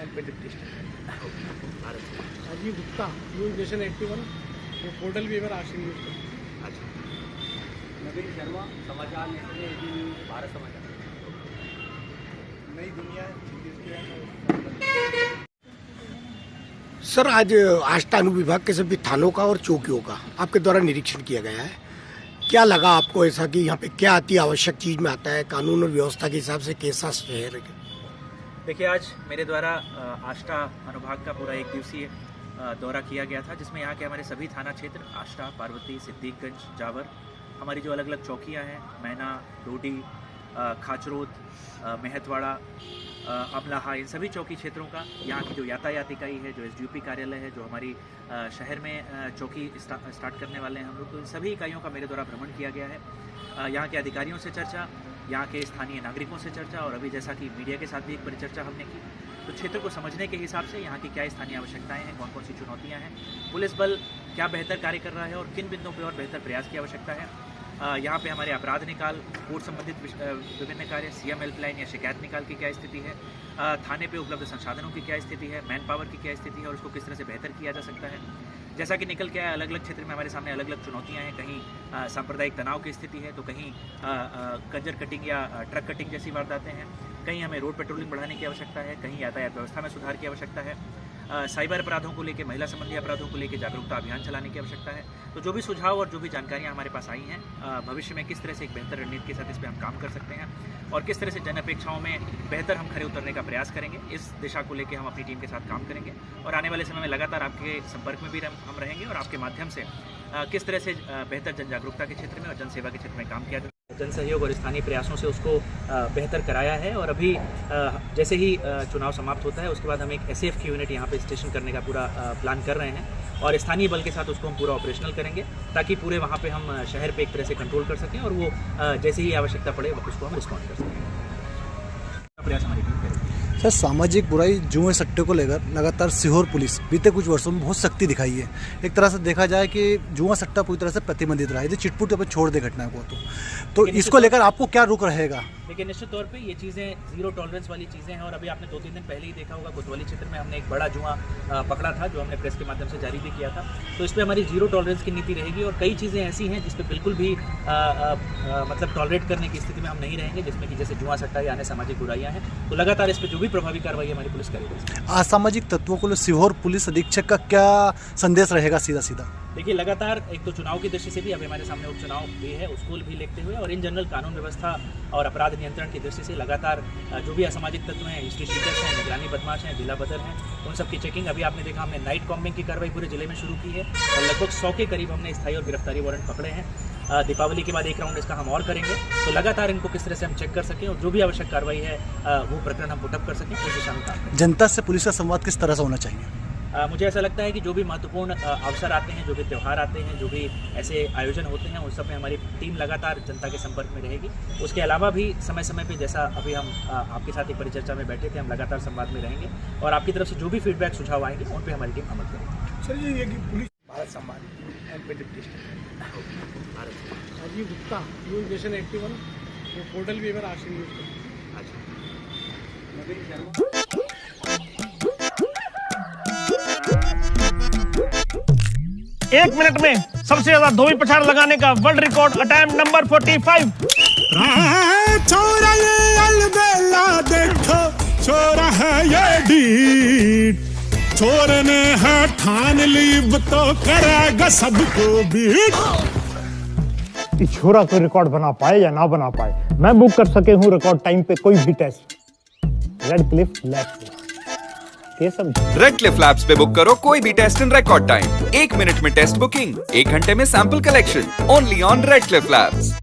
And paid district Bharat समाज। Rajiv Gupta news nation 81 वो portal भी मेरा आशीष न्यूज़ का। अच्छा। नवीन शर्मा समाचार नेशन 18 भारत समाचार। नई दुनिया सर, आज आष्टा अनुविभाग के सभी थानों का और चौकियों का आपके द्वारा निरीक्षण किया गया है। क्या लगा आपको ऐसा कि यहाँ पे क्या अति आवश्यक चीज में आता है, कानून और व्यवस्था के हिसाब से कैसा शहर है? देखिए, आज मेरे द्वारा आष्टा अनुभाग का पूरा एक दिवसीय दौरा किया गया था, जिसमें यहाँ के हमारे सभी थाना क्षेत्र आष्टा, पार्वती, सिद्दीकगंज, जावर, हमारी जो अलग अलग चौकियाँ हैं, मैना, डोडी, खाचरोद, मेहतवाड़ा, अमलाहा, इन सभी चौकी क्षेत्रों का, यहाँ की जो यातायात इकाई है, जो एसडीओपी कार्यालय है, जो हमारी शहर में चौकी स्टार्ट करने वाले हैं हम लोग, तो इन सभी इकाइयों का मेरे द्वारा भ्रमण किया गया है। यहाँ के अधिकारियों से चर्चा, यहाँ के स्थानीय नागरिकों से चर्चा, और अभी जैसा कि मीडिया के साथ भी एक परिचर्चा हमने की, तो क्षेत्र को समझने के हिसाब से यहाँ की क्या स्थानीय आवश्यकताएं हैं, कौन कौन सी चुनौतियाँ हैं, पुलिस बल क्या बेहतर कार्य कर रहा है और किन बिंदुओं पर और बेहतर प्रयास की आवश्यकता है। यहाँ पे हमारे अपराध निकाल, कोर्ट संबंधित विभिन्न कार्य, सीएम हेल्पलाइन या शिकायत निकाल की क्या स्थिति है, थाने पे उपलब्ध संसाधनों की क्या स्थिति है, मैन पावर की क्या स्थिति है और उसको किस तरह से बेहतर किया जा सकता है। जैसा कि निकल के आया, अलग अलग क्षेत्र में हमारे सामने अलग अलग चुनौतियाँ हैं। कहीं सांप्रदायिक तनाव की स्थिति है, तो कहीं कंजर कटिंग या ट्रक कटिंग जैसी वारदातें हैं, कहीं हमें रोड पेट्रोलिंग बढ़ाने की आवश्यकता है, कहीं यातायात व्यवस्था में सुधार की आवश्यकता है, साइबर अपराधों को लेकर, महिला संबंधी अपराधों को लेकर जागरूकता अभियान चलाने की आवश्यकता है। तो जो भी सुझाव और जो भी जानकारियां हमारे पास आई हैं, भविष्य में किस तरह से एक बेहतर रणनीति के साथ इस पर हम काम कर सकते हैं और किस तरह से जन अपेक्षाओं में बेहतर हम खरे उतरने का प्रयास करेंगे, इस दिशा को लेकर हम अपनी टीम के साथ काम करेंगे। और आने वाले समय में लगातार आपके संपर्क में भी हम रहेंगे और आपके माध्यम से किस तरह से बेहतर जन जागरूकता के क्षेत्र में और जन सेवा के क्षेत्र में काम किया जाए, जन सहयोग और स्थानीय प्रयासों से उसको बेहतर कराया है। और अभी जैसे ही चुनाव समाप्त होता है, उसके बाद हम एक एसएफ की यूनिट यहाँ पे स्टेशन करने का पूरा प्लान कर रहे हैं और स्थानीय बल के साथ उसको हम पूरा ऑपरेशनल करेंगे, ताकि पूरे वहाँ पे हम शहर पे एक तरह से कंट्रोल कर सकें और वो जैसे ही आवश्यकता पड़े उसको हम रिस्पॉन्ड कर सकें। प्रयास हमारी टीम करेगी। सर, सामाजिक बुराई जुए सट्टे को लेकर लगातार सीहोर पुलिस बीते कुछ वर्षों में बहुत सख्ती दिखाई है। एक तरह से देखा जाए कि जुआ सट्टा पूरी तरह से प्रतिबंधित रहा है, यदि चिटपुट पर छोड़ दे घटना को तो इसको लेकर आपको क्या रुख रहेगा? देखिए, निश्चित तौर पे ये चीज़ें जीरो टॉलरेंस वाली चीज़ें हैं और अभी आपने 2-3 दिन पहले ही देखा होगा, कोतवाली क्षेत्र में हमने एक बड़ा जुआ पकड़ा था, जो हमने प्रेस के माध्यम से जारी भी किया था। तो इस पर हमारी जीरो टॉलरेंस की नीति रहेगी और कई चीज़ें ऐसी हैं जिस पर बिल्कुल भी मतलब टॉलरेट करने की स्थिति में हम नहीं रहेंगे, जिसमें कि जैसे जुआ सट्टा या अन्य सामाजिक बुराइयाँ हैं। तो लगातार इस पर जो भी प्रभावी कार्रवाई हमारी पुलिस करेगी। असामाजिक तत्वों को सीहोर पुलिस अधीक्षक का क्या संदेश रहेगा सीधा सीधा? देखिए, लगातार एक तो चुनाव की दृष्टि से भी अभी हमारे सामने उपचुनाव भी है, उसको भी देखते हुए और इन जनरल कानून व्यवस्था और अपराध नियंत्रण की दृष्टि से लगातार जो भी असामाजिक तत्व हैं, हिस्ट्री शीटर्स हैं, निगरानी बदमाश हैं, जिला बदर हैं, उन सब की चेकिंग अभी आपने देखा, हमने नाइट कॉम्बिंग की कार्रवाई पूरे जिले में शुरू की है और लगभग 100 के करीब हमने स्थायी और गिरफ्तारी वारंट पकड़े हैं। दीपावली के बाद एक राउंड इसका हम और करेंगे, तो लगातार इनको किस तरह से हम चेक कर सकें और जो भी आवश्यक कार्रवाई है वो प्रकरण हम पुटअप कर सकें, उस दिशा में काम। जनता से पुलिस का संवाद किस तरह से होना चाहिए? मुझे ऐसा लगता है कि जो भी महत्वपूर्ण अवसर आते हैं, जो भी त्यौहार आते हैं, जो भी ऐसे आयोजन होते हैं, उन सब में हमारी टीम लगातार जनता के संपर्क में रहेगी। उसके अलावा भी समय समय पे, जैसा अभी हम आपके साथ एक परिचर्चा में बैठे थे, हम लगातार संवाद में रहेंगे और आपकी तरफ से जो भी फीडबैक सुझाव आएंगे उन पर हमारी टीम अमल करेगी। सर, ये कि पुलिस भारत समाज एंड पेड डिस्ट्रिक्ट भारत समाज। राजीव गुप्ता न्यूज़ नेशन 81 वो पोर्टल भी मेरा आशीष न्यूज़ का। अच्छा। नवीन शर्मा। एक मिनट में सबसे ज्यादा धोबी पछाड़ लगाने का वर्ल्ड रिकॉर्ड अटेम्प्ट नंबर 45। छोरा ये अलबेला देखो, छोरा है ये डीड, छोरे ने है ठान ली तो करेगा सबको बीट। छोरा कोई रिकॉर्ड बना पाए या ना बना पाए, मैं बुक कर सके हूँ रिकॉर्ड टाइम पे कोई भी test. Red Cliff Labs, Red Cliff Labs पे बुक करो कोई भी test in record time. 1 minute में टेस्ट बुकिंग, 1 घंटे में sample collection. Only on Red Cliff labs.